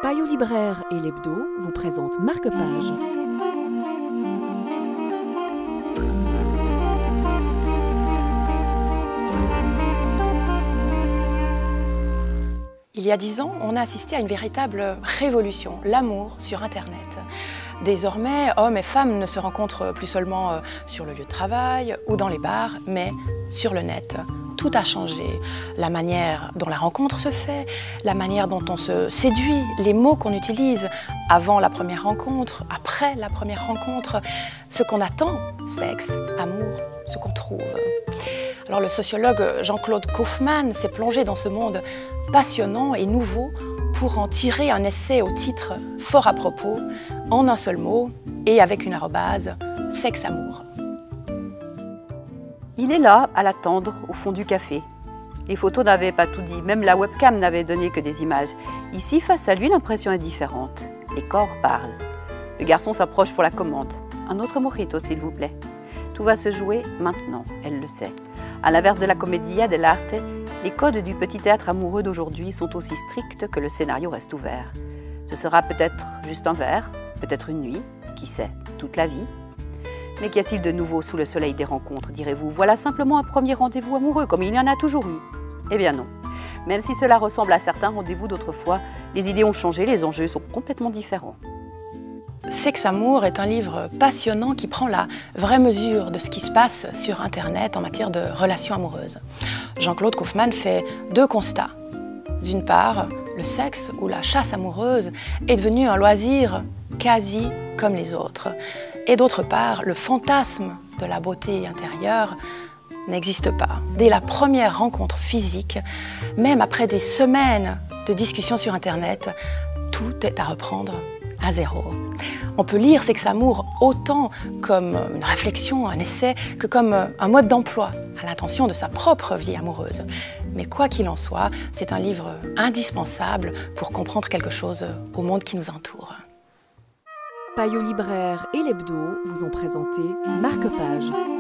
Payot Libraire et l'Hebdo vous présentent Marque-Page. Il y a 10 ans, on a assisté à une véritable révolution, l'amour sur Internet. Désormais, hommes et femmes ne se rencontrent plus seulement sur le lieu de travail ou dans les bars, mais sur le net. Tout a changé. La manière dont la rencontre se fait, la manière dont on se séduit, les mots qu'on utilise avant la première rencontre, après la première rencontre, ce qu'on attend, sexe, amour, ce qu'on trouve. Alors le sociologue Jean-Claude Kaufmann s'est plongé dans ce monde passionnant et nouveau pour en tirer un essai au titre fort à propos, en un seul mot et avec une arrobase, sexe-amour. Il est là, à l'attendre, au fond du café. Les photos n'avaient pas tout dit, même la webcam n'avait donné que des images. Ici, face à lui, l'impression est différente. Les corps parlent. Le garçon s'approche pour la commande. Un autre mojito, s'il vous plaît. Tout va se jouer maintenant, elle le sait. À l'inverse de la commedia dell'arte, les codes du petit théâtre amoureux d'aujourd'hui sont aussi stricts que le scénario reste ouvert. Ce sera peut-être juste un verre, peut-être une nuit, qui sait, toute la vie. Mais qu'y a-t-il de nouveau sous le soleil des rencontres, direz-vous? Voilà simplement un premier rendez-vous amoureux, comme il y en a toujours eu. Eh bien non. Même si cela ressemble à certains rendez-vous d'autrefois, les idées ont changé, les enjeux sont complètement différents. Sexe-amour est un livre passionnant qui prend la vraie mesure de ce qui se passe sur Internet en matière de relations amoureuses. Jean-Claude Kaufmann fait deux constats. D'une part, le sexe ou la chasse amoureuse est devenu un loisir quasi comme les autres. Et d'autre part, le fantasme de la beauté intérieure n'existe pas. Dès la première rencontre physique, même après des semaines de discussions sur Internet, tout est à reprendre à zéro. On peut lire Sexe-amour autant comme une réflexion, un essai, que comme un mode d'emploi à l'intention de sa propre vie amoureuse. Mais quoi qu'il en soit, c'est un livre indispensable pour comprendre quelque chose au monde qui nous entoure. Payot Libraire et l'Hebdo vous ont présenté Marque-Page.